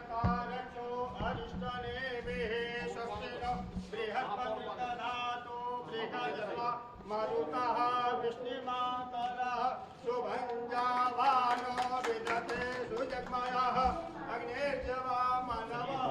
कारचो अरिष्टनेमिः स्वस्तिनो बृहस्पतिर्दधातु बृहस्पतिर्वा मरुतः वृष्टिमातरः शुभञ्जावानो विदते सुजग्मयः अग्नेर्जवा मनवः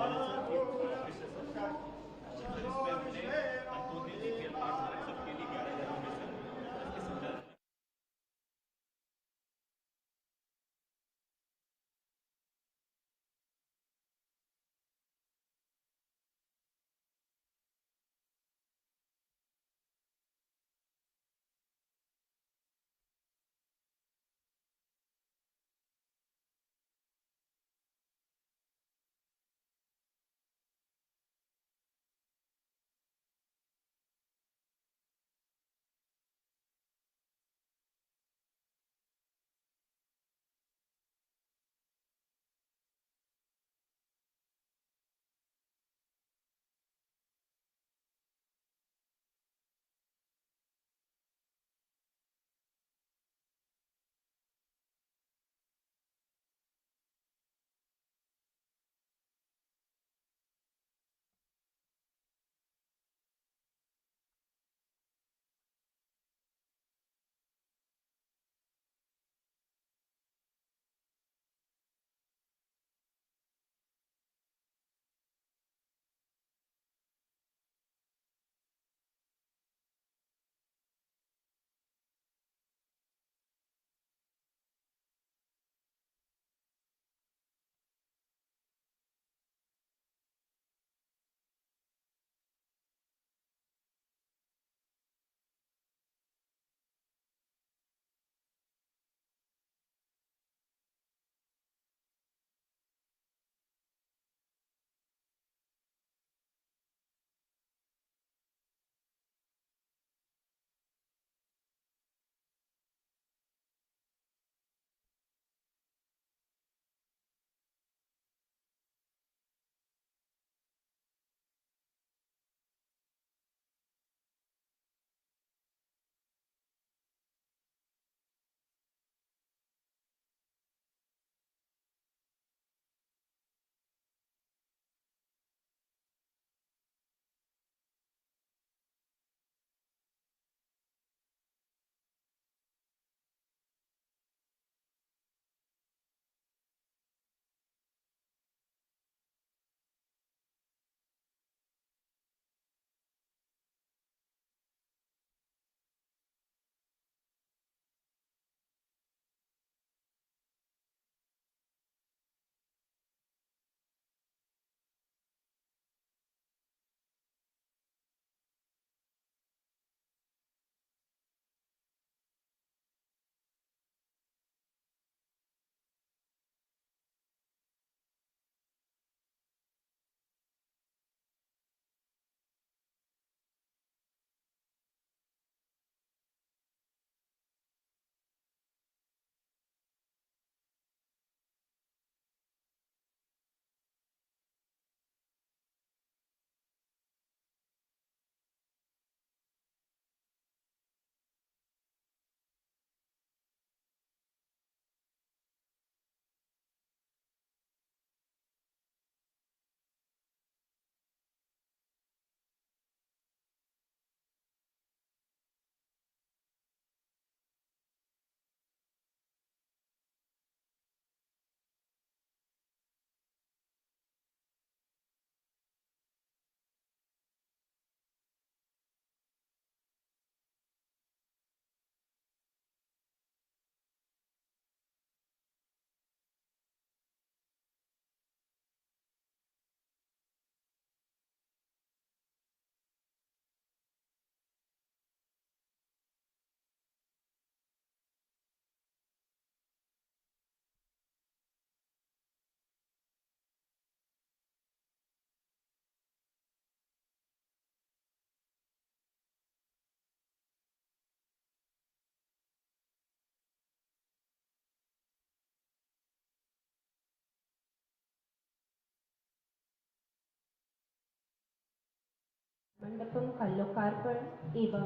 मंडपम का लोकार्पण एवं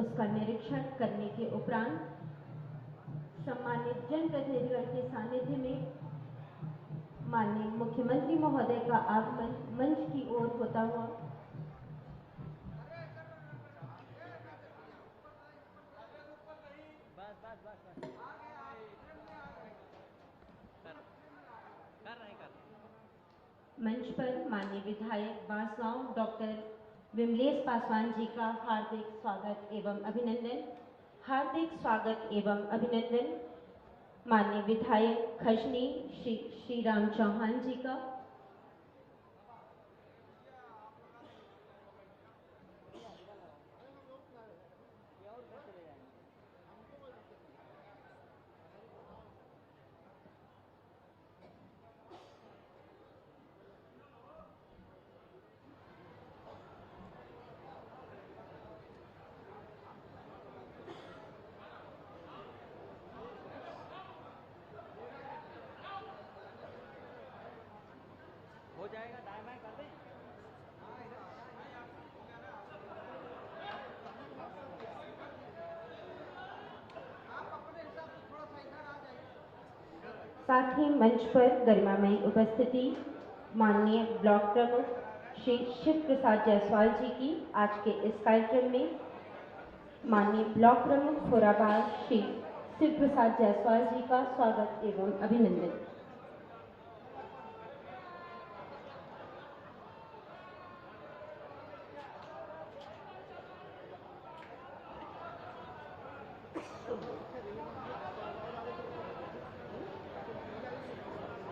उसका निरीक्षण करने के उपरांत सम्मानित जनप्रतिनिधिगण के सानिध्य में माननीय मुख्यमंत्री महोदय का आगमन मंच की ओर होता हुआ मंच पर माननीय विधायक बांसगांव डॉक्टर विमलेश पासवान जी का हार्दिक स्वागत एवं अभिनंदन। हार्दिक स्वागत एवं अभिनंदन माननीय विधायक खजनी श्री राम चौहान जी का। हो जाएगा, दाएं बाएं कर दें। साथ ही मंच पर गरिमामयी उपस्थिति माननीय ब्लॉक प्रमुख श्री शिव प्रसाद जायसवाल जी की। आज के इस कार्यक्रम में माननीय ब्लॉक प्रमुख खोराबाद श्री शिव प्रसाद जायसवाल जी का स्वागत एवं अभिनंदन।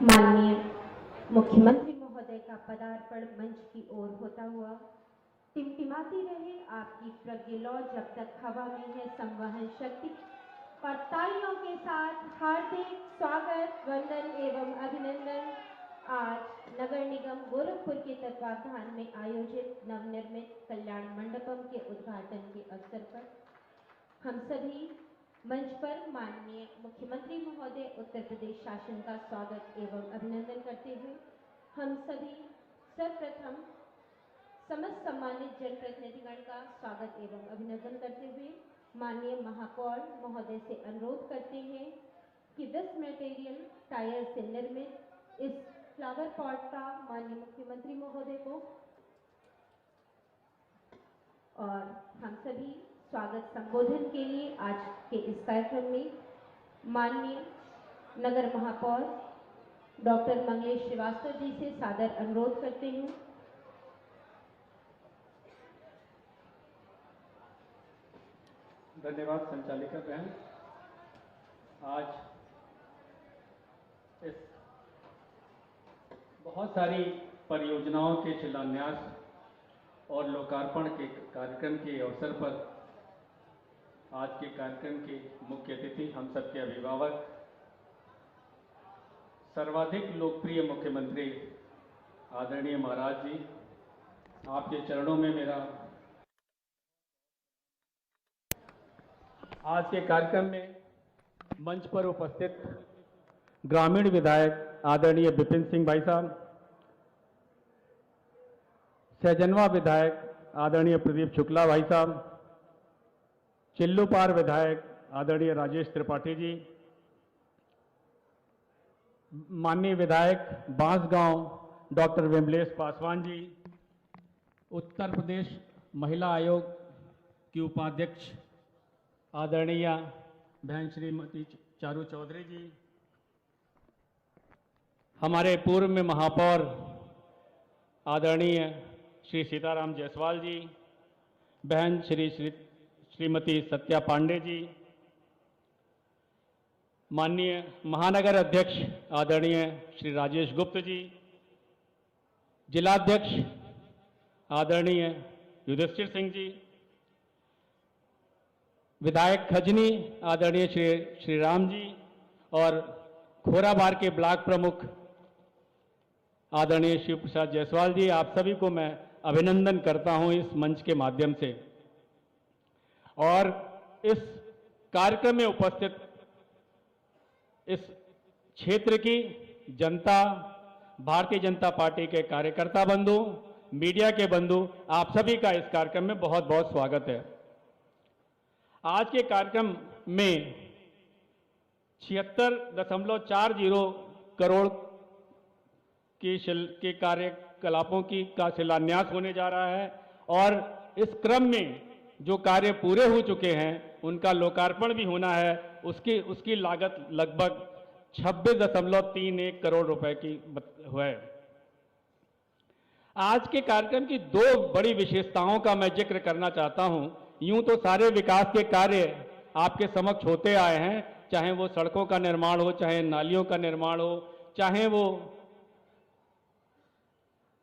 माननीय मुख्यमंत्री महोदय का पदार्पण मंच की ओर होता हुआ टिमटिमाती रहे आपकी प्रज्ञलौ जब तक हवा में है संवहन शक्ति। और तालियों के साथ हार्दिक स्वागत वंदन एवं अभिनंदन। आज नगर निगम गोरखपुर के तत्वावधान में आयोजित नवनिर्मित कल्याण मंडपम के उद्घाटन के अवसर पर हम सभी मंच पर माननीय मुख्यमंत्री महोदय उत्तर प्रदेश शासन का स्वागत एवं अभिनंदन करते हुए हम सभी सर्वप्रथम समस्त सम्मानित जनप्रतिनिधिगण का स्वागत एवं अभिनंदन करते हुए माननीय महापौर महोदय से अनुरोध करते हैं कि दिस मटेरियल टायर से निर्मित इस फ्लावर पॉट का माननीय मुख्यमंत्री महोदय को और हम सभी स्वागत संबोधन के लिए आज के इस कार्यक्रम में माननीय नगर महापौर डॉक्टर मंगलेश श्रीवास्तव जी से सादर अनुरोध करते हैं। धन्यवाद संचालिका बहन। आज इस बहुत सारी परियोजनाओं के शिलान्यास और लोकार्पण के कार्यक्रम के अवसर पर आज के कार्यक्रम के मुख्य अतिथि हम सबके अभिभावक सर्वाधिक लोकप्रिय मुख्यमंत्री आदरणीय महाराज जी, आपके चरणों में मेरा आज के कार्यक्रम में मंच पर उपस्थित ग्रामीण विधायक आदरणीय विपिन सिंह भाई साहब, सहजनवा विधायक आदरणीय प्रदीप शुक्ला भाई साहब, चिल्लूपार विधायक आदरणीय राजेश त्रिपाठी जी, माननीय विधायक बांसगांव डॉक्टर विमलेश पासवान जी, उत्तर प्रदेश महिला आयोग की उपाध्यक्ष आदरणीय बहन श्रीमती चारू चौधरी जी, हमारे पूर्व में महापौर आदरणीय श्री सीताराम जायसवाल जी, बहन श्रीमती सत्या पांडे जी, माननीय महानगर अध्यक्ष आदरणीय श्री राजेश गुप्त जी, जिलाध्यक्ष आदरणीय युधिष्ठिर सिंह जी, विधायक खजनी आदरणीय श्री राम जी और खोराबार के ब्लॉक प्रमुख आदरणीय शिव प्रसाद जायसवाल जी, आप सभी को मैं अभिनंदन करता हूं इस मंच के माध्यम से। और इस कार्यक्रम में उपस्थित इस क्षेत्र की जनता, भारतीय जनता पार्टी के कार्यकर्ता बंधु मीडिया के बंधु, आप सभी का इस कार्यक्रम में बहुत बहुत स्वागत है। आज के कार्यक्रम में 76.40 करोड़ के कार्यकलापों का शिलान्यास होने जा रहा है और इस क्रम में जो कार्य पूरे हो चुके हैं उनका लोकार्पण भी होना है। उसकी लागत लगभग 26.31 करोड़ रुपए की है। आज के कार्यक्रम की दो बड़ी विशेषताओं का मैं जिक्र करना चाहता हूं। यूं तो सारे विकास के कार्य आपके समक्ष होते आए हैं, चाहे वो सड़कों का निर्माण हो, चाहे नालियों का निर्माण हो, चाहे वो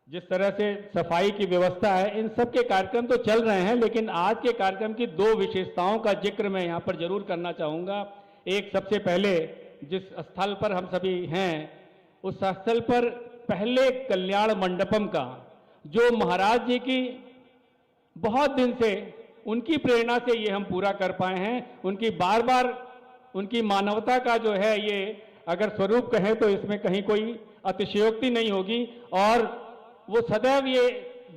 जिस तरह से सफाई की व्यवस्था है, इन सब के कार्यक्रम तो चल रहे हैं। लेकिन आज के कार्यक्रम की दो विशेषताओं का जिक्र मैं यहाँ पर जरूर करना चाहूँगा। एक, सबसे पहले जिस स्थल पर हम सभी हैं उस स्थल पर पहले कल्याण मंडपम का, जो महाराज जी की बहुत दिन से उनकी प्रेरणा से ये हम पूरा कर पाए हैं। उनकी बार बार उनकी मानवता का जो है, ये अगर स्वरूप कहें तो इसमें कहीं कोई अतिशयोक्ति नहीं होगी। और वो सदैव ये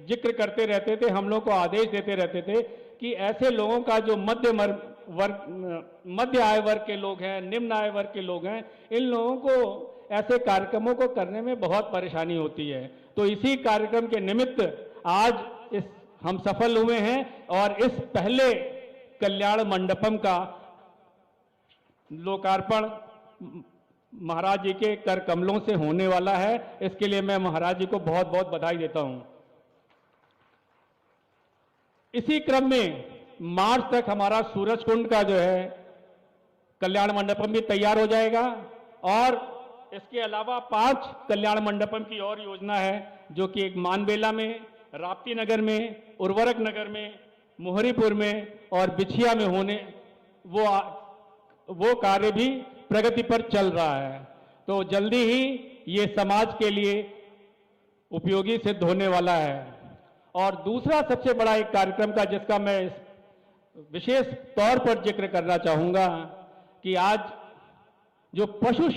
जिक्र करते रहते थे, हम लोग को आदेश देते रहते थे कि ऐसे लोगों का जो मध्य आय वर्ग के लोग हैं, निम्न आय वर्ग के लोग हैं, इन लोगों को ऐसे कार्यक्रमों को करने में बहुत परेशानी होती है। तो इसी कार्यक्रम के निमित्त आज हम सफल हुए हैं और इस पहले कल्याण मंडपम का लोकार्पण महाराज जी के कर कमलों से होने वाला है। इसके लिए मैं महाराज जी को बहुत बहुत बधाई देता हूं। इसी क्रम में मार्च तक हमारा सूरज कुंड का जो है कल्याण मंडपम भी तैयार हो जाएगा और इसके अलावा 5 कल्याण मंडपम की और योजना है, जो कि एक मानबेला में, राप्ती नगर में, उर्वरक नगर में, मोहरीपुर में और बिछिया में होने, वो कार्य भी प्रगति पर चल रहा है। तो जल्दी ही ये समाज के लिए उपयोगी सिद्ध होने वाला है। और दूसरा सबसे बड़ा एक कार्यक्रम का जिसका मैं विशेष तौर पर जिक्र करना चाहूंगा कि आज जो पशु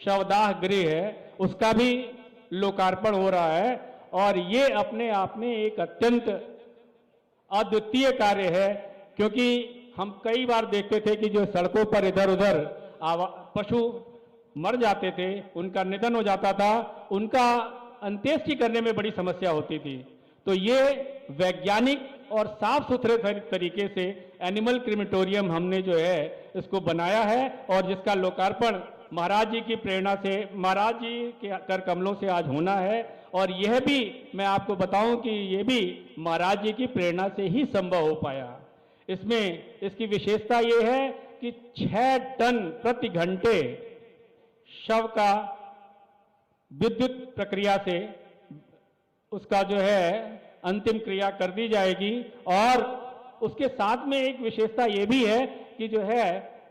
शवदाह गृह है उसका भी लोकार्पण हो रहा है। और ये अपने आप में एक अत्यंत अद्वितीय कार्य है, क्योंकि हम कई बार देखते थे कि जो सड़कों पर इधर उधर पशु मर जाते थे, उनका निधन हो जाता था, उनका अंत्येष्टि करने में बड़ी समस्या होती थी। तो ये वैज्ञानिक और साफ सुथरे तरीके से एनिमल क्रिमेटोरियम हमने जो है इसको बनाया है और जिसका लोकार्पण महाराज जी की प्रेरणा से, महाराज जी के कर कमलों से आज होना है। और यह भी मैं आपको बताऊं कि ये भी महाराज जी की प्रेरणा से ही संभव हो पाया। इसमें इसकी विशेषता ये है कि 6 टन प्रति घंटे शव का विद्युत प्रक्रिया से उसका जो है अंतिम क्रिया कर दी जाएगी। और उसके साथ में एक विशेषता ये भी है कि जो है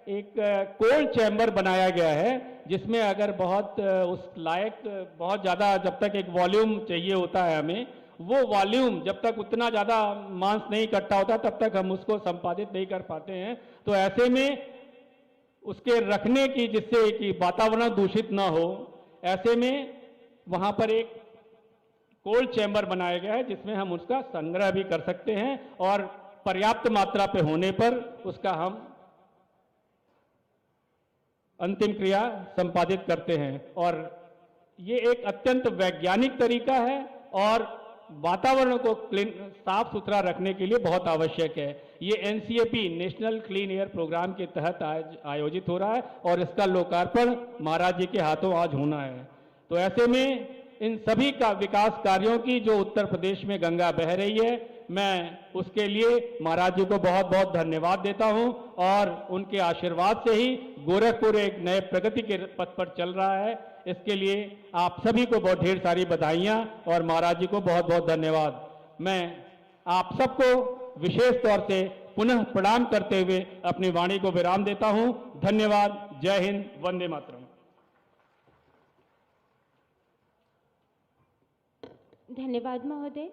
एक कोल्ड चैम्बर बनाया गया है, जिसमें अगर बहुत उस लायक बहुत ज़्यादा, जब तक एक वॉल्यूम चाहिए होता है हमें, वो वॉल्यूम जब तक उतना ज़्यादा मांस नहीं इकट्ठा होता तब तक हम उसको संपादित नहीं कर पाते हैं। तो ऐसे में उसके रखने की, जिससे कि वातावरण दूषित ना हो, ऐसे में वहाँ पर एक कोल्ड चैम्बर बनाया गया है जिसमें हम उसका संग्रह भी कर सकते हैं और पर्याप्त मात्रा पे होने पर उसका हम अंतिम क्रिया संपादित करते हैं। और ये एक अत्यंत वैज्ञानिक तरीका है और वातावरण को साफ सुथरा रखने के लिए बहुत आवश्यक है। ये NCAP National Clean Air Programme के तहत आज आयोजित हो रहा है और इसका लोकार्पण महाराज जी के हाथों आज होना है। तो ऐसे में इन सभी का विकास कार्यों की जो उत्तर प्रदेश में गंगा बह रही है, मैं उसके लिए महाराज जी को बहुत बहुत धन्यवाद देता हूं और उनके आशीर्वाद से ही गोरखपुर एक नए प्रगति के पथ पर चल रहा है। इसके लिए आप सभी को बहुत ढेर सारी बधाइयां और महाराज जी को बहुत बहुत धन्यवाद। मैं आप सबको विशेष तौर से पुनः प्रणाम करते हुए अपनी वाणी को विराम देता हूं। धन्यवाद। जय हिंद। वंदे मातरम। धन्यवाद महोदय।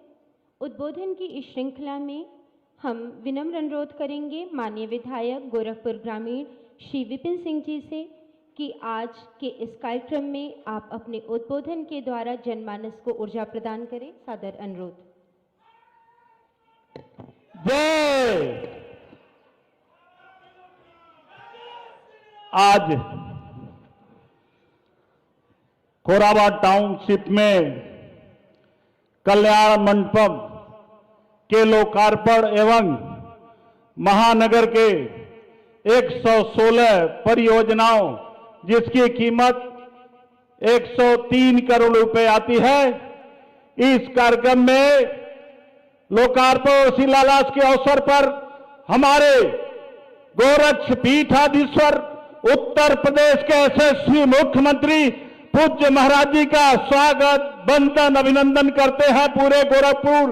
उद्बोधन की इस श्रृंखला में हम विनम्र अनुरोध करेंगे माननीय विधायक गोरखपुर ग्रामीण श्री विपिन सिंह जी से कि आज के इस कार्यक्रम में आप अपने उद्बोधन के द्वारा जनमानस को ऊर्जा प्रदान करें। सादर अनुरोध। जय। आज कोराबा टाउनशिप में कल्याण मंडपम के लोकार्पण एवं महानगर के 116 परियोजनाओं जिसकी कीमत 103 करोड़ रुपए आती है, इस कार्यक्रम में लोकार्पण और शिलान्यास के अवसर पर हमारे गोरक्ष पीठाधीश्वर उत्तर प्रदेश के यशस्वी मुख्यमंत्री पूज्य महाराज जी का स्वागत, वंदन, अभिनंदन करते हैं पूरे गोरखपुर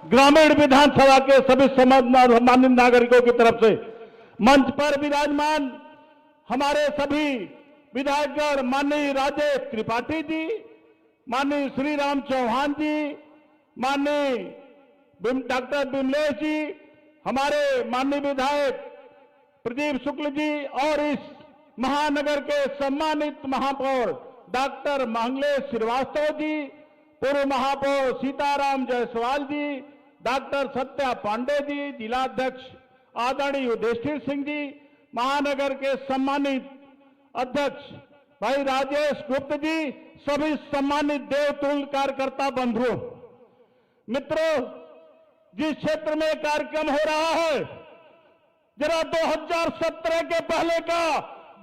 ग्रामीण विधानसभा के सभी सम्मानित नागरिकों की तरफ से। मंच पर विराजमान हमारे सभी विधायकगण, माननीय राजेश त्रिपाठी जी, माननीय श्री राम चौहान जी, माननीय डॉक्टर विमलेश जी, हमारे माननीय विधायक प्रदीप शुक्ल जी और इस महानगर के सम्मानित महापौर डॉक्टर मंगलेश श्रीवास्तव जी, पूर्व महापौर सीताराम जायसवाल जी, डॉक्टर सत्या पांडे जी, जिलाध्यक्ष आदरणीय युधिष्ठिर सिंह जी, महानगर के सम्मानित अध्यक्ष भाई राजेश गुप्त जी, सभी सम्मानित देवतुल्य कार्यकर्ता बंधुओं, मित्रों, जिस क्षेत्र में कार्यक्रम हो रहा है, जरा 2017 के पहले का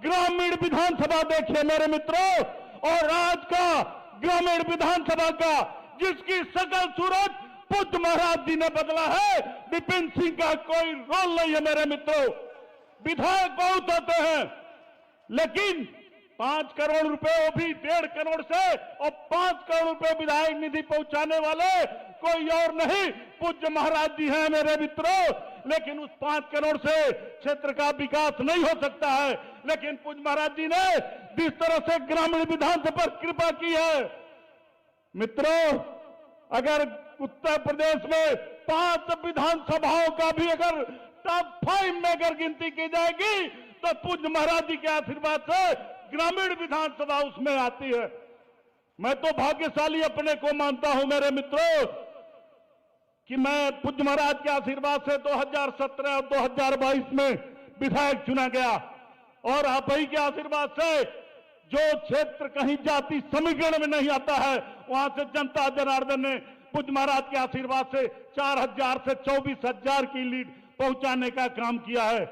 ग्रामीण विधानसभा देखिए मेरे मित्रों, और आज का ग्रामीण विधानसभा का जिसकी सकल सूरत पूज्य महाराज जी ने बदला है, विपिन सिंह का कोई रोल नहीं है मेरे मित्रों। विधायक बहुत होते हैं, लेकिन 5 करोड़ रुपए, वो भी 1.5 करोड़ से, और 5 करोड़ रुपए विधायक निधि पहुंचाने वाले कोई और नहीं, पूज्य महाराज जी हैं मेरे मित्रों। लेकिन उस 5 करोड़ से क्षेत्र का विकास नहीं हो सकता है, लेकिन पूज्य महाराज जी ने जिस तरह से ग्रामीण विधानसभा पर कृपा की है, मित्रों, अगर उत्तर प्रदेश में 5 विधानसभाओं का भी अगर टॉप 5 में अगर गिनती की जाएगी तो पूज्य महाराज जी के आशीर्वाद से ग्रामीण विधानसभा उसमें आती है। मैं तो भाग्यशाली अपने को मानता हूं मेरे मित्रों कि मैं पूज्य महाराज के आशीर्वाद से 2017 और 2022 में विधायक चुना गया, और आप ही के आशीर्वाद से जो क्षेत्र कहीं जाति समीकरण में नहीं आता है, वहां से जनता जनार्दन ने पूज्य महाराज के आशीर्वाद से 4000 से 24,000 की लीड पहुंचाने का काम किया है।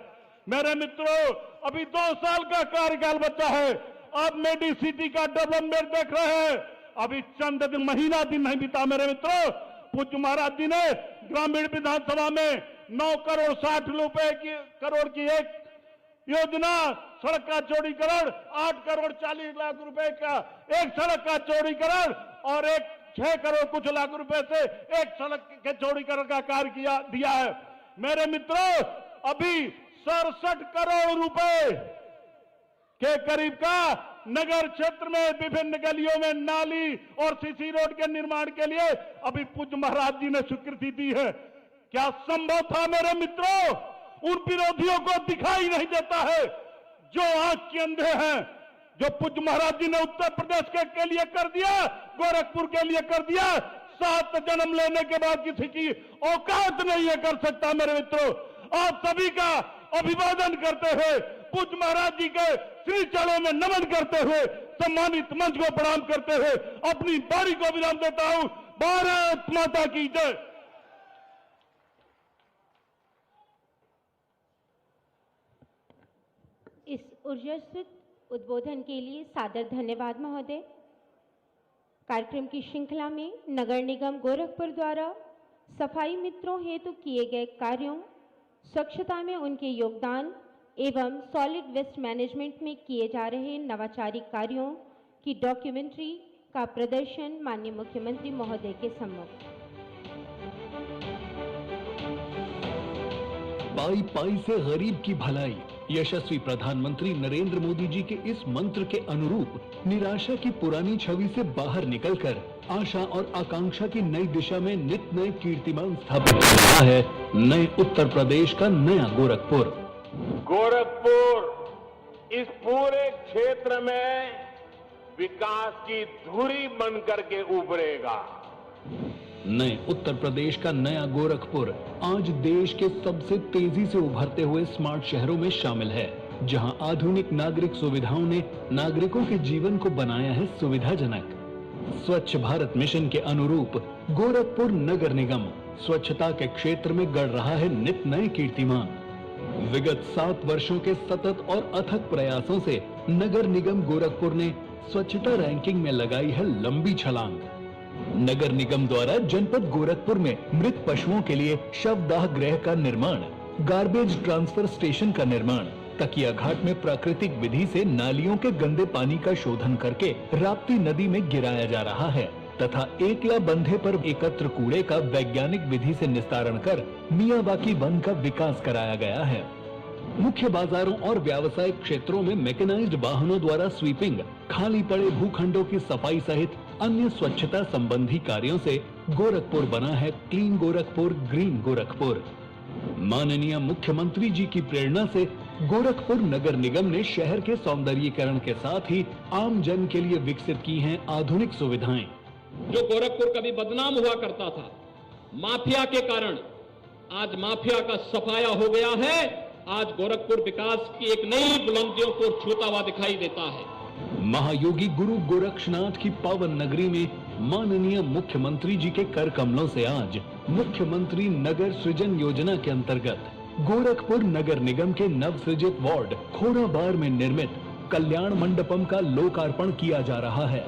मेरे मित्रों, अभी 2 साल का कार्यकाल बचा है, आप मेडिसिटी का डेवलपमेंट देख रहे हैं, अभी चंद दिन, महीना दिन नहीं बीता मेरे मित्रों, पूज्य महाराज जी ने ग्रामीण विधानसभा में 9 करोड़ 60 करोड़ की एक योजना, सड़क का चौड़ीकरण, 8 करोड़ 40 लाख रुपए का एक सड़क का चौड़ीकरण, और एक 6 करोड़ कुछ लाख रुपए से एक सड़क के चौड़ीकरण का कार्य दिया है। मेरे मित्रों, अभी 67 करोड़ रुपए के करीब का नगर क्षेत्र में विभिन्न गलियों में नाली और सीसी रोड के निर्माण के लिए अभी पूज्य महाराज जी ने स्वीकृति दी है। क्या संभव था मेरे मित्रों? उन विरोधियों को दिखाई नहीं देता है जो आंख के अंधे हैं। जो पूज्य महाराज जी ने उत्तर प्रदेश के लिए कर दिया, गोरखपुर के लिए कर दिया, 7 जन्म लेने के बाद किसी की औकात नहीं है कर सकता। मेरे मित्रों, आप सभी का अभिवादन करते हुए, पूज्य महाराज जी के श्री चरणों में नमन करते हुए, सम्मानित मंच को प्रणाम करते हुए अपनी बारी को विराम देता हूं। भारत माता की जय। इस ऊर्जास्वित उद्बोधन के लिए सादर धन्यवाद महोदय। कार्यक्रम की श्रृंखला में नगर निगम गोरखपुर द्वारा सफाई मित्रों हेतु किए गए कार्यों, स्वच्छता में उनके योगदान एवं सॉलिड वेस्ट मैनेजमेंट में किए जा रहे नवाचारी कार्यों की डॉक्यूमेंट्री का प्रदर्शन माननीय मुख्यमंत्री महोदय के सम्मुख। पाई पाई से गरीब की भलाई, यशस्वी प्रधानमंत्री नरेंद्र मोदी जी के इस मंत्र के अनुरूप निराशा की पुरानी छवि से बाहर निकलकर आशा और आकांक्षा की नई दिशा में नित नए कीर्तिमान स्थापित कर रहा है नए उत्तर प्रदेश का नया गोरखपुर। गोरखपुर इस पूरे क्षेत्र में विकास की धुरी बनकर के उभरेगा। नए उत्तर प्रदेश का नया गोरखपुर आज देश के सबसे तेजी से उभरते हुए स्मार्ट शहरों में शामिल है, जहां आधुनिक नागरिक सुविधाओं ने नागरिकों के जीवन को बनाया है सुविधाजनक। स्वच्छ भारत मिशन के अनुरूप गोरखपुर नगर निगम स्वच्छता के क्षेत्र में गढ़ रहा है नित नए कीर्तिमान। विगत 7 वर्षों के सतत और अथक प्रयासों से नगर निगम गोरखपुर ने स्वच्छता रैंकिंग में लगाई है लंबी छलांग। नगर निगम द्वारा जनपद गोरखपुर में मृत पशुओं के लिए शवदाह गृह का निर्माण, गार्बेज ट्रांसफर स्टेशन का निर्माण, तकिया घाट में प्राकृतिक विधि से नालियों के गंदे पानी का शोधन करके राप्ती नदी में गिराया जा रहा है तथा एकला बंधे पर एकत्र कूड़े का वैज्ञानिक विधि से निस्तारण कर मियावाकी वन का विकास कराया गया है। मुख्य बाजारों और व्यावसायिक क्षेत्रों में मैकेनाइज्ड वाहनों द्वारा स्वीपिंग, खाली पड़े भूखंडों की सफाई सहित अन्य स्वच्छता संबंधी कार्यों से गोरखपुर बना है क्लीन गोरखपुर, ग्रीन गोरखपुर। माननीय मुख्यमंत्री जी की प्रेरणा से गोरखपुर नगर निगम ने शहर के सौंदर्यीकरण के साथ ही आम जन के लिए विकसित की हैं आधुनिक सुविधाएं। जो गोरखपुर कभी बदनाम हुआ करता था माफिया के कारण, आज माफिया का सफाया हो गया है। आज गोरखपुर विकास की एक नई बुलंदियों को छूता हुआ दिखाई देता है। महायोगी गुरु गोरक्षनाथ की पावन नगरी में माननीय मुख्यमंत्री जी के कर कमलों से आज मुख्यमंत्री नगर सृजन योजना के अंतर्गत गोरखपुर नगर निगम के नवसृजित वार्ड खोराबार में निर्मित कल्याण मंडपम का लोकार्पण किया जा रहा है।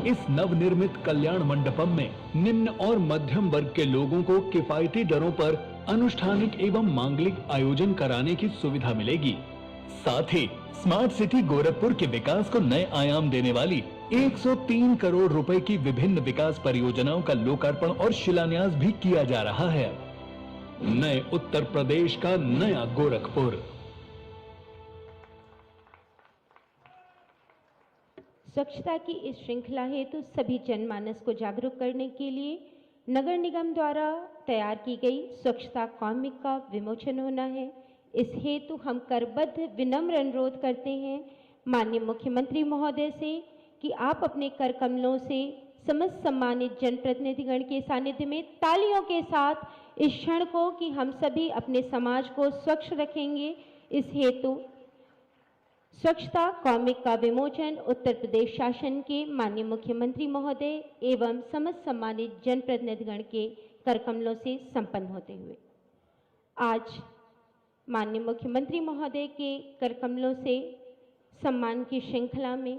इस नवनिर्मित कल्याण मंडपम में निम्न और मध्यम वर्ग के लोगों को किफायती दरों पर अनुष्ठानिक एवं मांगलिक आयोजन कराने की सुविधा मिलेगी। साथ ही स्मार्ट सिटी गोरखपुर के विकास को नए आयाम देने वाली 103 करोड़ रुपए की विभिन्न विकास परियोजनाओं का लोकार्पण और शिलान्यास भी किया जा रहा है। नए उत्तर प्रदेश का नया गोरखपुर। स्वच्छता की इस श्रृंखला हेतु सभी जनमानस को जागरूक करने के लिए नगर निगम द्वारा तैयार की गई स्वच्छता कॉमिक का विमोचन होना है। इस हेतु हम करबद्ध विनम्र अनुरोध करते हैं माननीय मुख्यमंत्री महोदय से कि आप अपने कर कमलों से समस्त सम्मानित जनप्रतिनिधिगण के सानिध्य में तालियों के साथ इस क्षण को कि हम सभी अपने समाज को स्वच्छ रखेंगे, इस हेतु स्वच्छता कॉमिक का विमोचन उत्तर प्रदेश शासन के माननीय मुख्यमंत्री महोदय एवं समस्त सम्मानित जनप्रतिनिधिगण के कर कमलों से संपन्न होते हुए आज माननीय मुख्यमंत्री महोदय के कर कमलों से सम्मान की श्रृंखला में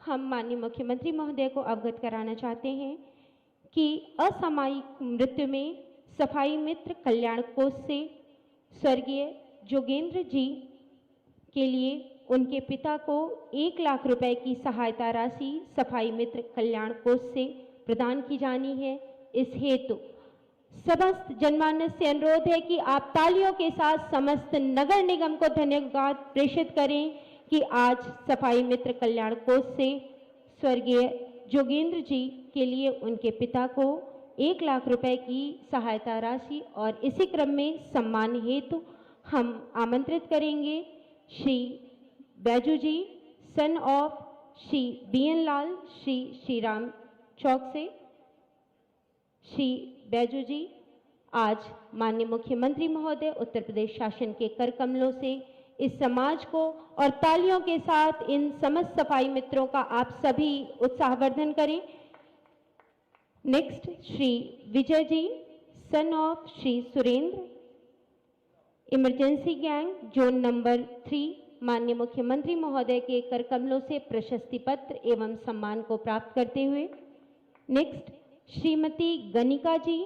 हम माननीय मुख्यमंत्री महोदय को अवगत कराना चाहते हैं कि असामयिक मृत्यु में सफाई मित्र कल्याण कोष से स्वर्गीय जोगेंद्र जी के लिए उनके पिता को 1 लाख रुपए की सहायता राशि सफाई मित्र कल्याण कोष से प्रदान की जानी है। इस हेतु समस्त जनमानस से अनुरोध है कि आप तालियों के साथ समस्त नगर निगम को धन्यवाद प्रेषित करें कि आज सफाई मित्र कल्याण कोष से स्वर्गीय जोगेंद्र जी के लिए उनके पिता को 1 लाख रुपए की सहायता राशि और इसी क्रम में सम्मान हेतु हम आमंत्रित करेंगे श्री बैजू जी सन ऑफ श्री BN लाल श्री राम चौक से। श्री बैजू जी आज माननीय मुख्यमंत्री महोदय उत्तर प्रदेश शासन के कर कमलों से इस समाज को और तालियों के साथ इन समस्त सफाई मित्रों का आप सभी उत्साहवर्धन करें। Next Shri Vijay ji son of Shri Surendra emergency gang zone number 3 माननीय मुख्यमंत्री महोदय के कर कमलों से प्रशस्ति पत्र एवं सम्मान को प्राप्त करते हुए। Next Shrimati Ganika ji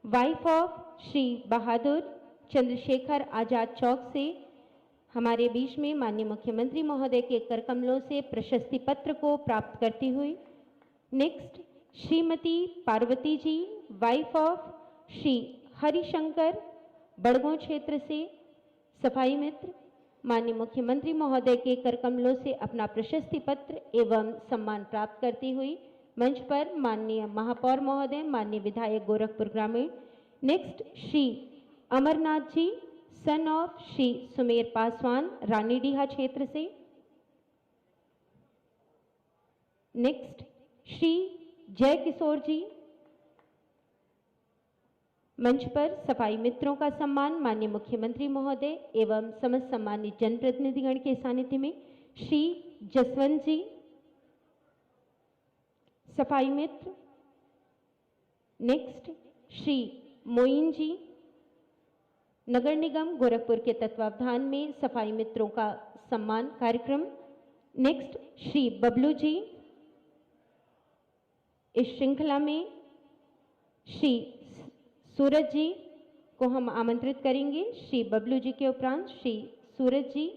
wife of Shri Bahadur Chandrashekhar Azad Chowk से हमारे बीच में माननीय मुख्यमंत्री महोदय के कर कमलों से प्रशस्ति पत्र को प्राप्त करती हुई। Next Shrimati Parvati ji wife of Shri Harishankar Badgaon क्षेत्र से सफाई मित्र माननीय मुख्यमंत्री महोदय के कर कमलों से अपना प्रशस्ति पत्र एवं सम्मान प्राप्त करती हुई मंच पर माननीय महापौर महोदय, माननीय विधायक गोरखपुर ग्रामीण। Next Shri Amarnath ji son of Shri Sumer Paswan, Ranidiha क्षेत्र से। नेक्स्ट श्री जय किशोर जी। मंच पर सफाई मित्रों का सम्मान माननीय मुख्यमंत्री महोदय एवं समस्त सम्मानित जनप्रतिनिधिगण के सानिध्य में श्री जसवंत जी, सफाई मित्र। नेक्स्ट श्री मोइन जी। नगर निगम गोरखपुर के तत्वावधान में सफाई मित्रों का सम्मान कार्यक्रम। नेक्स्ट श्री बबलू जी। इस श्रृंखला में श्री सूरज जी को हम आमंत्रित करेंगे। श्री बबलू जी के उपरांत श्री सूरज जी,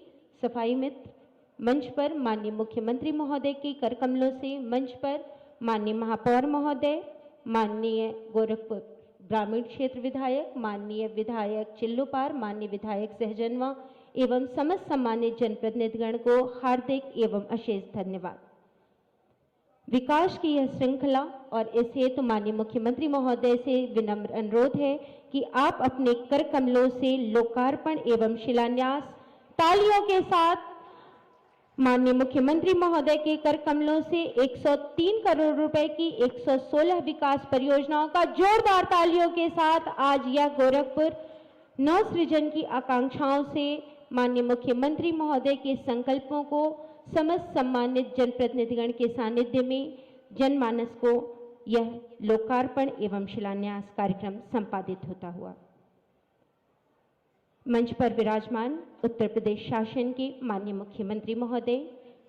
सफाई मित्र। मंच पर माननीय मुख्यमंत्री महोदय के कर कमलों से मंच पर माननीय महापौर महोदय, माननीय गोरखपुर ग्रामीण क्षेत्र विधायक, माननीय विधायक चिल्लूपार, माननीय विधायक सहजनवा एवं समस्त सम्मानित जनप्रतिनिधिगण को हार्दिक एवं अशेष धन्यवाद। विकास की यह श्रृंखला और इस हेतु माननीय मुख्यमंत्री महोदय से विनम्र अनुरोध है कि आप अपने कर कमलों से लोकार्पण एवं शिलान्यास तालियों के साथ माननीय मुख्यमंत्री महोदय के कर कमलों से 103 करोड़ रुपए की 116 विकास परियोजनाओं का जोरदार तालियों के साथ आज यह गोरखपुर नव सृजन की आकांक्षाओं से माननीय मुख्यमंत्री महोदय के संकल्पों को समस्त सम्मानित जनप्रतिनिधिगण के सानिध्य में जनमानस को यह लोकार्पण एवं शिलान्यास कार्यक्रम संपादित होता हुआ। मंच पर विराजमान उत्तर प्रदेश शासन के माननीय मुख्यमंत्री महोदय,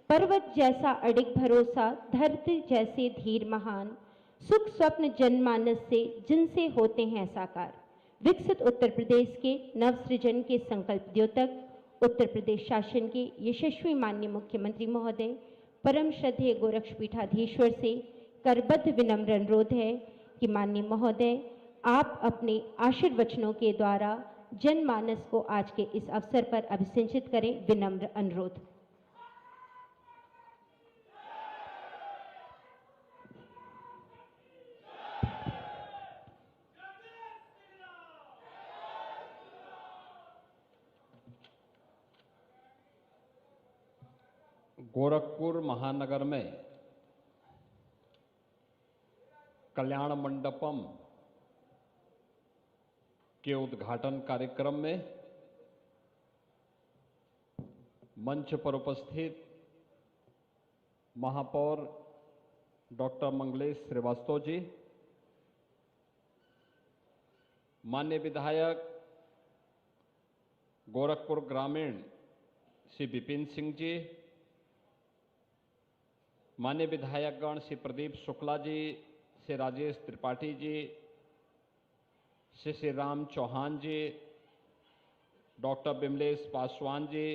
पर्वत जैसा अडिग भरोसा, धरती जैसे धीर महान, सुख स्वप्न जनमानस से जिनसे होते हैं साकार, विकसित उत्तर प्रदेश के नव सृजन के संकल्प द्योतक उत्तर प्रदेश शासन के यशस्वी माननीय मुख्यमंत्री महोदय, परम श्रद्धेय गोरक्षपीठाधीश्वर से करबद्ध विनम्र अनुरोध है कि माननीय महोदय आप अपने आशीर्वचनों के द्वारा जनमानस को आज के इस अवसर पर अभिसिंचित करें। विनम्र अनुरोध। गोरखपुर महानगर में कल्याण मंडपम के उद्घाटन कार्यक्रम में मंच पर उपस्थित महापौर डॉक्टर मंगलेश श्रीवास्तव जी, माननीय विधायक गोरखपुर ग्रामीण श्री विपिन सिंह जी, माननीय विधायकगण श्री प्रदीप शुक्ला जी, श्री राजेश त्रिपाठी जी, श्री राम चौहान जी, डॉक्टर विमलेश पासवान जी,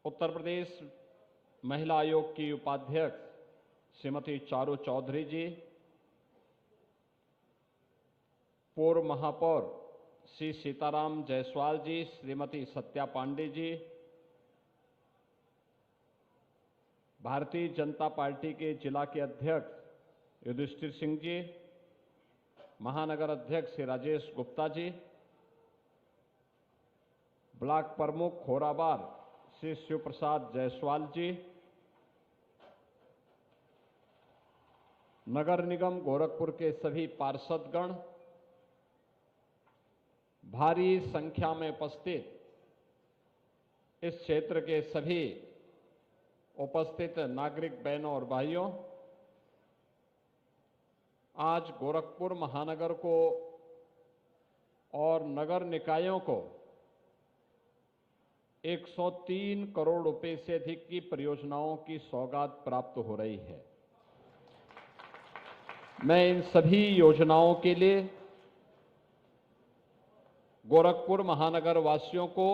उत्तर प्रदेश महिला आयोग की उपाध्यक्ष श्रीमती चारू चौधरी जी, पूर्व महापौर श्री सीताराम जायसवाल जी, श्रीमती सत्या पांडे जी, भारतीय जनता पार्टी के जिला के अध्यक्ष युधिष्ठिर सिंह जी, महानगर अध्यक्ष श्री राजेश गुप्ता जी, ब्लॉक प्रमुख खोराबार श्री शिव प्रसाद जायसवाल जी, नगर निगम गोरखपुर के सभी पार्षदगण, भारी संख्या में उपस्थित इस क्षेत्र के सभी उपस्थित नागरिक बहनों और भाइयों, आज गोरखपुर महानगर को और नगर निकायों को 103 करोड़ रुपए से अधिक की परियोजनाओं की सौगात प्राप्त हो रही है। मैं इन सभी योजनाओं के लिए गोरखपुर महानगर वासियों को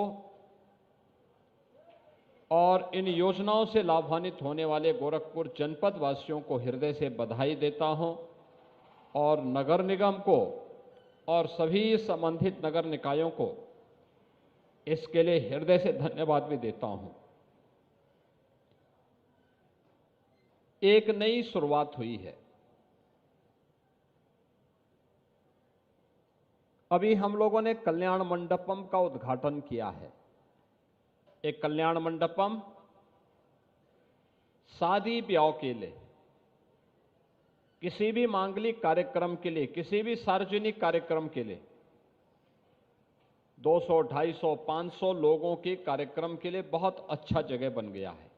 और इन योजनाओं से लाभान्वित होने वाले गोरखपुर जनपद वासियों को हृदय से बधाई देता हूं और नगर निगम को और सभी संबंधित नगर निकायों को इसके लिए हृदय से धन्यवाद भी देता हूं। एक नई शुरुआत हुई है। अभी हम लोगों ने कल्याण मंडपम का उद्घाटन किया है। एक कल्याण मंडपम शादी ब्याह के लिए, किसी भी मांगलिक कार्यक्रम के लिए, किसी भी सार्वजनिक कार्यक्रम के लिए 200, 250, 500 लोगों के कार्यक्रम के लिए बहुत अच्छा जगह बन गया है।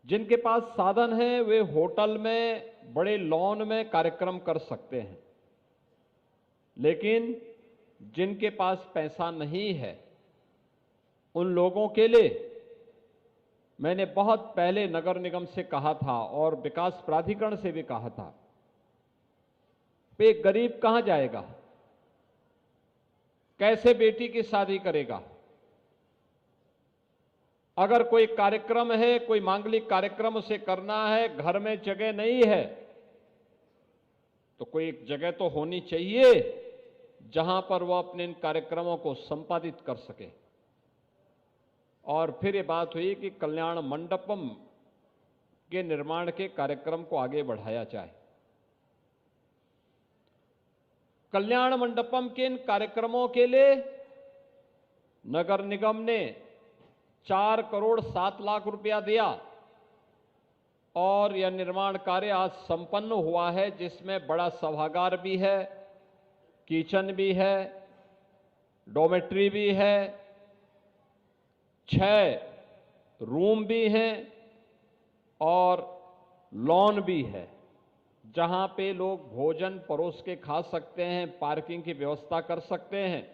जिनके पास साधन है वे होटल में, बड़े लॉन में कार्यक्रम कर सकते हैं, लेकिन जिनके पास पैसा नहीं है उन लोगों के लिए मैंने बहुत पहले नगर निगम से कहा था और विकास प्राधिकरण से भी कहा था, एक गरीब कहां जाएगा, कैसे बेटी की शादी करेगा। अगर कोई कार्यक्रम है, कोई मांगलिक कार्यक्रम उसे करना है, घर में जगह नहीं है, तो कोई एक जगह तो होनी चाहिए जहां पर वह अपने इन कार्यक्रमों को संपादित कर सके। और फिर ये बात हुई कि कल्याण मंडपम के निर्माण के कार्यक्रम को आगे बढ़ाया जाए। कल्याण मंडपम के इन कार्यक्रमों के लिए नगर निगम ने 4 करोड़ 7 लाख रुपया दिया और यह निर्माण कार्य आज संपन्न हुआ है, जिसमें बड़ा सभागार भी है, किचन भी है, डॉर्मेट्री भी है, 6 रूम भी हैं और लॉन भी है, जहां पे लोग भोजन परोस के खा सकते हैं, पार्किंग की व्यवस्था कर सकते हैं।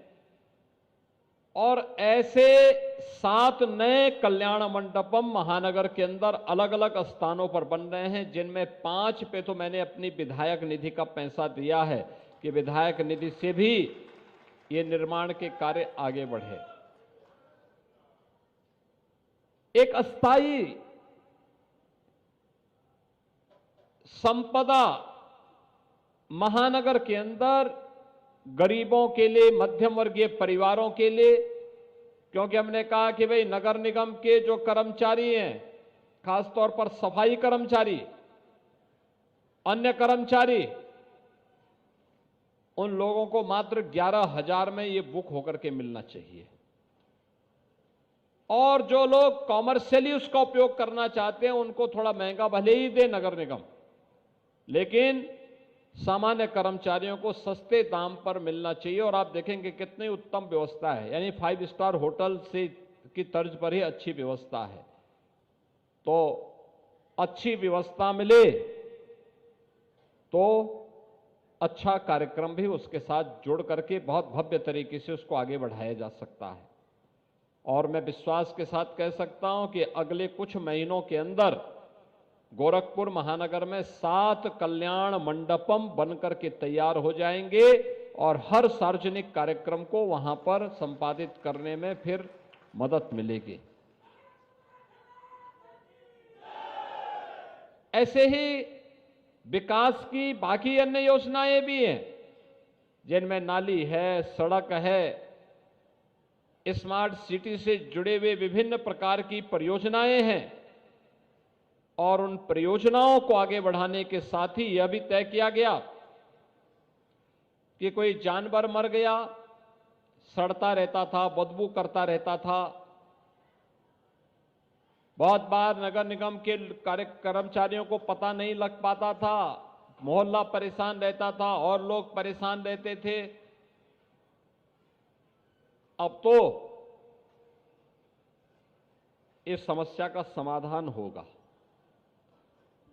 और ऐसे 7 नए कल्याण मंडपम महानगर के अंदर अलग अलग स्थानों पर बन रहे हैं, जिनमें 5 पे तो मैंने अपनी विधायक निधि का पैसा दिया है कि विधायक निधि से भी ये निर्माण के कार्य आगे बढ़े। एक अस्थायी संपदा महानगर के अंदर गरीबों के लिए, मध्यम वर्गीय परिवारों के लिए, क्योंकि हमने कहा कि भाई नगर निगम के जो कर्मचारी हैं, खासतौर पर सफाई कर्मचारी, अन्य कर्मचारी, उन लोगों को मात्र 11,000 में ये बुक होकर के मिलना चाहिए। और जो लोग कॉमर्शियली उसका उपयोग करना चाहते हैं उनको थोड़ा महंगा भले ही दे नगर निगम, लेकिन सामान्य कर्मचारियों को सस्ते दाम पर मिलना चाहिए। और आप देखेंगे कितनी उत्तम व्यवस्था है, यानी 5 स्टार होटल से की तर्ज पर ही अच्छी व्यवस्था है। तो अच्छी व्यवस्था मिले तो अच्छा कार्यक्रम भी उसके साथ जुड़ करके बहुत भव्य तरीके से उसको आगे बढ़ाया जा सकता है। और मैं विश्वास के साथ कह सकता हूं कि अगले कुछ महीनों के अंदर गोरखपुर महानगर में 7 कल्याण मंडपम बनकर के तैयार हो जाएंगे और हर सार्वजनिक कार्यक्रम को वहां पर संपादित करने में फिर मदद मिलेगी। ऐसे ही विकास की बाकी अन्य योजनाएं भी हैं, जिनमें नाली है, सड़क है, स्मार्ट सिटी से जुड़े हुए विभिन्न प्रकार की परियोजनाएं हैं। और उन परियोजनाओं को आगे बढ़ाने के साथ ही यह भी तय किया गया कि कोई जानवर मर गया, सड़ता रहता था, बदबू करता रहता था, बहुत बार नगर निगम के कर्मचारियों को पता नहीं लग पाता था, मोहल्ला परेशान रहता था और लोग परेशान रहते थे। अब तो इस समस्या का समाधान होगा।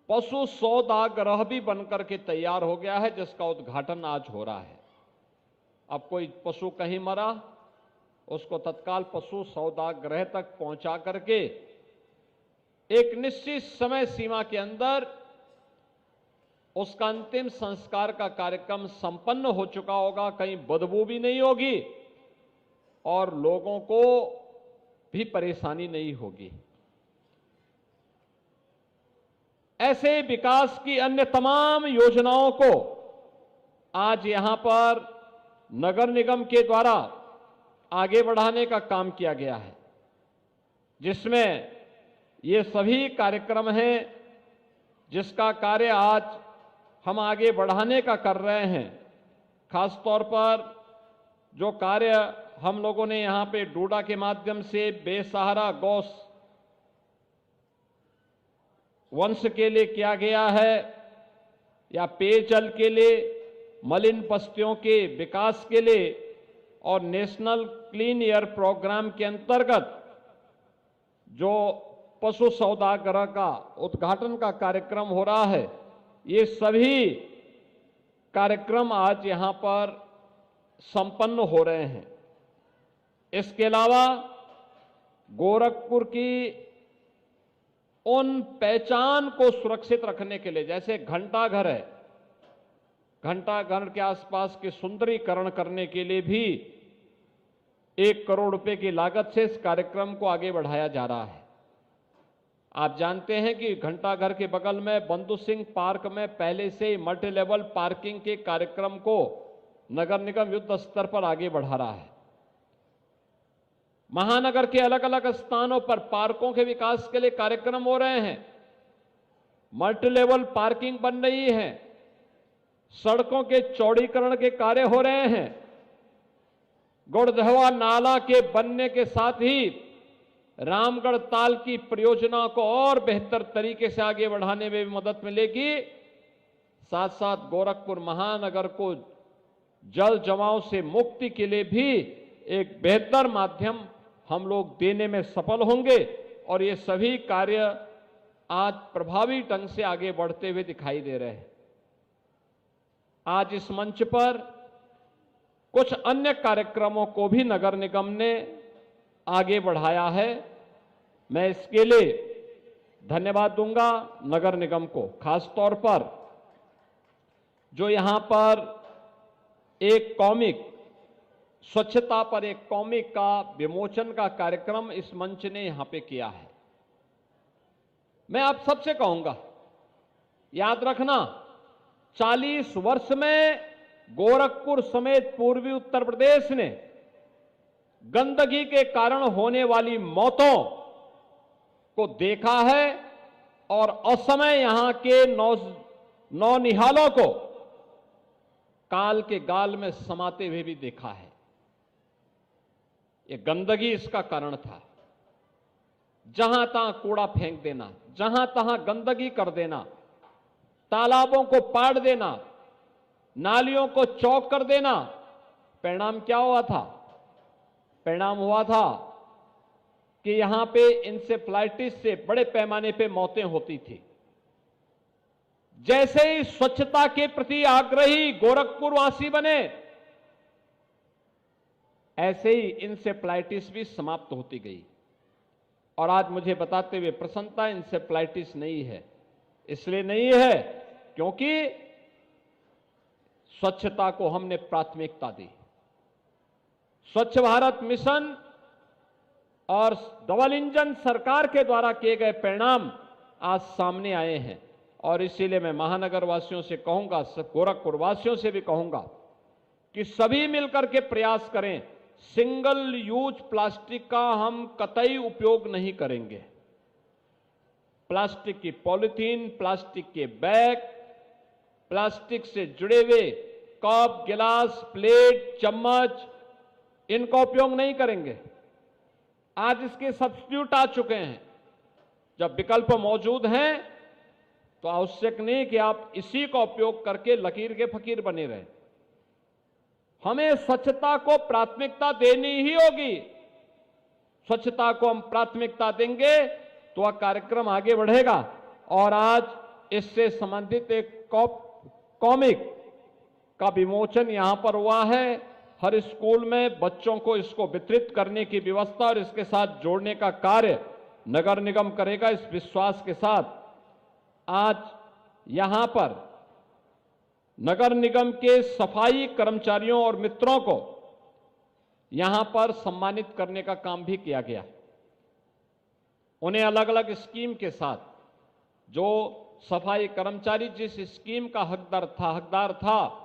पशु सौदागृह भी बनकर के तैयार हो गया है, जिसका उद्घाटन आज हो रहा है। अब कोई पशु कहीं मरा, उसको तत्काल पशु सौदागृह तक पहुंचा करके एक निश्चित समय सीमा के अंदर उसका अंतिम संस्कार का कार्यक्रम संपन्न हो चुका होगा, कहीं बदबू भी नहीं होगी और लोगों को भी परेशानी नहीं होगी। ऐसे विकास की अन्य तमाम योजनाओं को आज यहां पर नगर निगम के द्वारा आगे बढ़ाने का काम किया गया है, जिसमें ये सभी कार्यक्रम हैं जिसका कार्य आज हम आगे बढ़ाने का कर रहे हैं। खास तौर पर जो कार्य हम लोगों ने यहां पे डोडा के माध्यम से बेसहारा गौ वंश के लिए किया गया है, या पेयजल के लिए, मलिन बस्तियों के विकास के लिए, और नेशनल क्लीन एयर प्रोग्राम के अंतर्गत जो पशु सौदागर का उद्घाटन का कार्यक्रम हो रहा है, ये सभी कार्यक्रम आज यहां पर संपन्न हो रहे हैं। इसके अलावा गोरखपुर की उन पहचान को सुरक्षित रखने के लिए, जैसे घंटाघर है, घंटाघर के आसपास के सुंदरीकरण करने के लिए भी 1 करोड़ रुपए की लागत से इस कार्यक्रम को आगे बढ़ाया जा रहा है। आप जानते हैं कि घंटाघर के बगल में बंधु सिंह पार्क में पहले से ही मल्टी लेवल पार्किंग के कार्यक्रम को नगर निगम युद्ध स्तर पर आगे बढ़ा रहा है। महानगर के अलग अलग स्थानों पर पार्कों के विकास के लिए कार्यक्रम हो रहे हैं, मल्टी लेवल पार्किंग बन रही है, सड़कों के चौड़ीकरण के कार्य हो रहे हैं, गुड़धवा नाला के बनने के साथ ही रामगढ़ ताल की परियोजना को और बेहतर तरीके से आगे बढ़ाने में भी मदद मिलेगी। साथ साथ गोरखपुर महानगर को जल जमाव से मुक्ति के लिए भी एक बेहतर माध्यम हम लोग देने में सफल होंगे, और ये सभी कार्य आज प्रभावी ढंग से आगे बढ़ते हुए दिखाई दे रहे हैं। आज इस मंच पर कुछ अन्य कार्यक्रमों को भी नगर निगम ने आगे बढ़ाया है। मैं इसके लिए धन्यवाद दूंगा नगर निगम को। खास तौर पर जो यहां पर एक कॉमिक, स्वच्छता पर एक कॉमिक का विमोचन का कार्यक्रम इस मंच ने यहां पे किया है। मैं आप सबसे कहूंगा, याद रखना, 40 वर्ष में गोरखपुर समेत पूर्वी उत्तर प्रदेश ने गंदगी के कारण होने वाली मौतों को देखा है और असमय यहां के नौनिहालों को काल के गाल में समाते हुए भी देखा है। ये गंदगी इसका कारण था। जहां तहां कूड़ा फेंक देना, जहां तहां गंदगी कर देना, तालाबों को पाड़ देना, नालियों को चौक कर देना। परिणाम क्या हुआ था? परिणाम हुआ था कि यहां पे इंसेफ्लाइटिस से बड़े पैमाने पे मौतें होती थी। जैसे ही स्वच्छता के प्रति आग्रही गोरखपुर वासी बने, ऐसे ही इंसेफ्लाइटिस भी समाप्त होती गई। और आज मुझे बताते हुए प्रसन्नता, इंसेफ्लाइटिस नहीं है। इसलिए नहीं है क्योंकि स्वच्छता को हमने प्राथमिकता दी। स्वच्छ भारत मिशन और डबल इंजन सरकार के द्वारा किए गए परिणाम आज सामने आए हैं। और इसीलिए मैं महानगर वासियों से कहूंगा, गोरखपुर वासियों से भी कहूंगा कि सभी मिलकर के प्रयास करें। सिंगल यूज प्लास्टिक का हम कतई उपयोग नहीं करेंगे। प्लास्टिक की पॉलिथीन, प्लास्टिक के बैग, प्लास्टिक से जुड़े हुए कप, गिलास, प्लेट, चम्मच, इनका उपयोग नहीं करेंगे। आज इसके सब्स्टिट्यूट आ चुके हैं। जब विकल्प मौजूद हैं तो आवश्यक नहीं कि आप इसी का उपयोग करके लकीर के फकीर बने रहें। हमें स्वच्छता को प्राथमिकता देनी ही होगी। स्वच्छता को हम प्राथमिकता देंगे तो वह कार्यक्रम आगे बढ़ेगा। और आज इससे संबंधित एक कॉमिक का विमोचन यहां पर हुआ है। हर स्कूल में बच्चों को इसको वितरित करने की व्यवस्था और इसके साथ जोड़ने का कार्य नगर निगम करेगा। इस विश्वास के साथ आज यहां पर नगर निगम के सफाई कर्मचारियों और मित्रों को यहां पर सम्मानित करने का काम भी किया गया। उन्हें अलग अलग स्कीम के साथ, जो सफाई कर्मचारी जिस स्कीम का हकदार था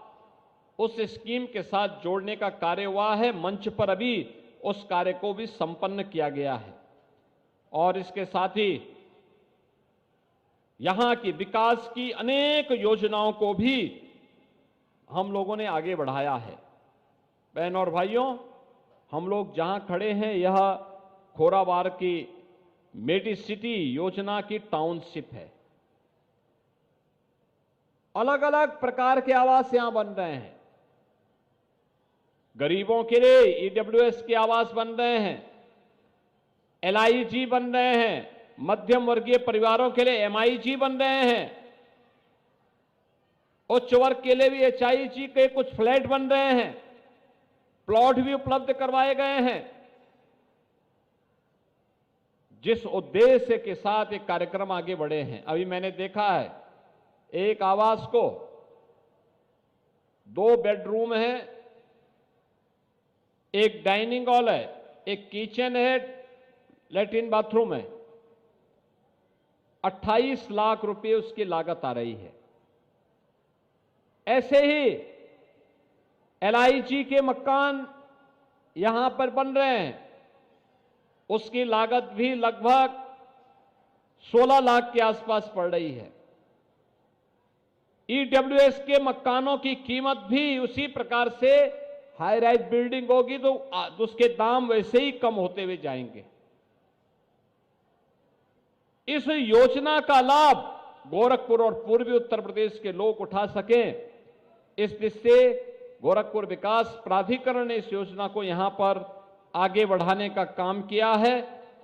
उस स्कीम के साथ जोड़ने का कार्य हुआ है। मंच पर अभी उस कार्य को भी संपन्न किया गया है। और इसके साथ ही यहां की विकास की अनेक योजनाओं को भी हम लोगों ने आगे बढ़ाया है। बहनों और भाइयों, हम लोग जहां खड़े हैं यह खोराबार की मेडिसिटी योजना की टाउनशिप है। अलग अलग प्रकार के आवास यहां बन रहे हैं। गरीबों के लिए ईडब्ल्यूएस के आवास बन रहे हैं, एलआईजी बन रहे हैं, मध्यम वर्गीय परिवारों के लिए एमआईजी बन रहे हैं, उच्च वर्ग के लिए भी एचआईजी के कुछ फ्लैट बन रहे हैं, प्लॉट भी उपलब्ध करवाए गए हैं। जिस उद्देश्य के साथ एक कार्यक्रम आगे बढ़े हैं, अभी मैंने देखा है एक आवास को 2 बेडरूम है, एक डाइनिंग हॉल है, एक किचन है, लैट्रिन बाथरूम है। 28 लाख रुपए उसकी लागत आ रही है। ऐसे ही एलआईजी के मकान यहां पर बन रहे हैं, उसकी लागत भी लगभग 16 लाख के आसपास पड़ रही है। ईडब्ल्यूएस के मकानों की कीमत भी उसी प्रकार से हाई राइज बिल्डिंग होगी तो उसके दाम वैसे ही कम होते हुए जाएंगे। इस योजना का लाभ गोरखपुर और पूर्वी उत्तर प्रदेश के लोग उठा सकें, इस दृष्टि से गोरखपुर विकास प्राधिकरण ने इस योजना को यहां पर आगे बढ़ाने का काम किया है।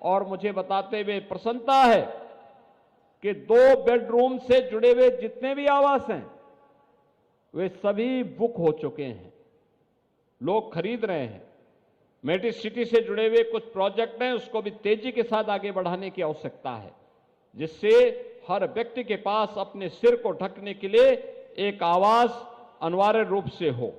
और मुझे बताते हुए प्रसन्नता है कि 2 बेडरूम से जुड़े हुए जितने भी आवास हैं वे सभी बुक हो चुके हैं, लोग खरीद रहे हैं। मेडिसिटी से जुड़े हुए कुछ प्रोजेक्ट हैं, उसको भी तेजी के साथ आगे बढ़ाने की आवश्यकता है, जिससे हर व्यक्ति के पास अपने सिर को ढकने के लिए एक आवास अनिवार्य रूप से हो।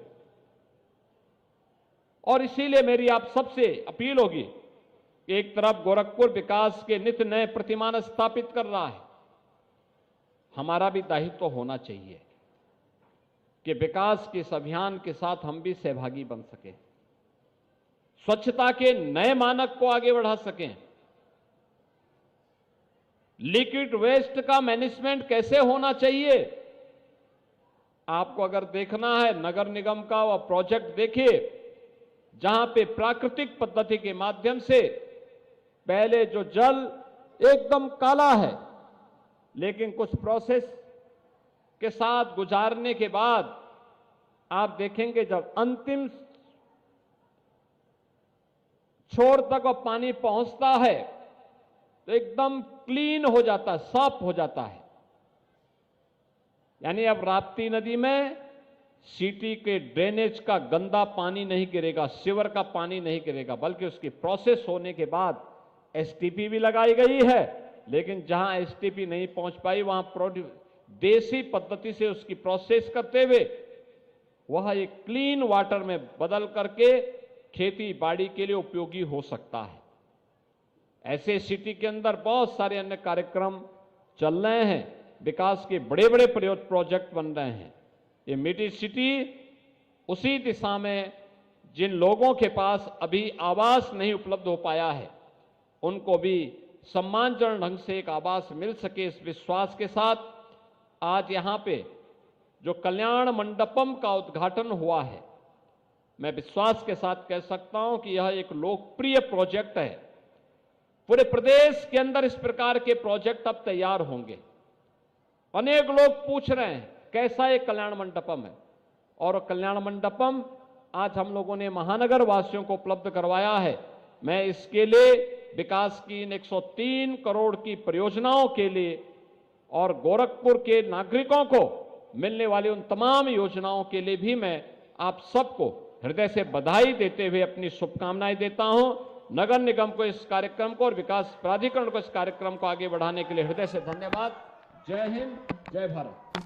और इसीलिए मेरी आप सबसे अपील होगी कि एक तरफ गोरखपुर विकास के नित्य नए प्रतिमान स्थापित कर रहा है, हमारा भी दायित्व तो होना चाहिए कि विकास के इस अभियान के साथ हम भी सहभागी बन सकें, स्वच्छता के नए मानक को आगे बढ़ा सकें, लिक्विड वेस्ट का मैनेजमेंट कैसे होना चाहिए। आपको अगर देखना है नगर निगम का वह प्रोजेक्ट देखिए, जहां पे प्राकृतिक पद्धति के माध्यम से पहले जो जल एकदम काला है, लेकिन कुछ प्रोसेस के साथ गुजारने के बाद आप देखेंगे जब अंतिम छोर तक वह पानी पहुंचता है तो एकदम क्लीन हो जाता है, साफ हो जाता है। यानी अब राप्ती नदी में सिटी के ड्रेनेज का गंदा पानी नहीं गिरेगा, सीवर का पानी नहीं गिरेगा, बल्कि उसकी प्रोसेस होने के बाद एसटीपी भी लगाई गई है। लेकिन जहां एसटीपी नहीं पहुंच पाई वहां देसी पद्धति से उसकी प्रोसेस करते हुए वह एक क्लीन वाटर में बदल करके खेती बाड़ी के लिए उपयोगी हो सकता है। ऐसे सिटी के अंदर बहुत सारे अन्य कार्यक्रम चल रहे हैं, विकास के बड़े बड़े प्रोजेक्ट बन रहे हैं। ये मेडी सिटी उसी दिशा में जिन लोगों के पास अभी आवास नहीं उपलब्ध हो पाया है उनको भी सम्मानजनक ढंग से एक आवास मिल सके, इस विश्वास के साथ आज यहां पे जो कल्याण मंडपम का उद्घाटन हुआ है, मैं विश्वास के साथ कह सकता हूं कि यह एक लोकप्रिय प्रोजेक्ट है। पूरे प्रदेश के अंदर इस प्रकार के प्रोजेक्ट अब तैयार होंगे। अनेक लोग पूछ रहे हैं कैसा एक कल्याण मंडपम है, और कल्याण मंडपम आज हम लोगों ने महानगर वासियों को उपलब्ध करवाया है। मैं इसके लिए विकास की इन 103 करोड़ की परियोजनाओं के लिए और गोरखपुर के नागरिकों को मिलने वाली उन तमाम योजनाओं के लिए भी मैं आप सबको हृदय से बधाई देते हुए अपनी शुभकामनाएं देता हूं। नगर निगम को इस कार्यक्रम को और विकास प्राधिकरण को इस कार्यक्रम को आगे बढ़ाने के लिए हृदय से धन्यवाद। जय हिंद, जय भारत।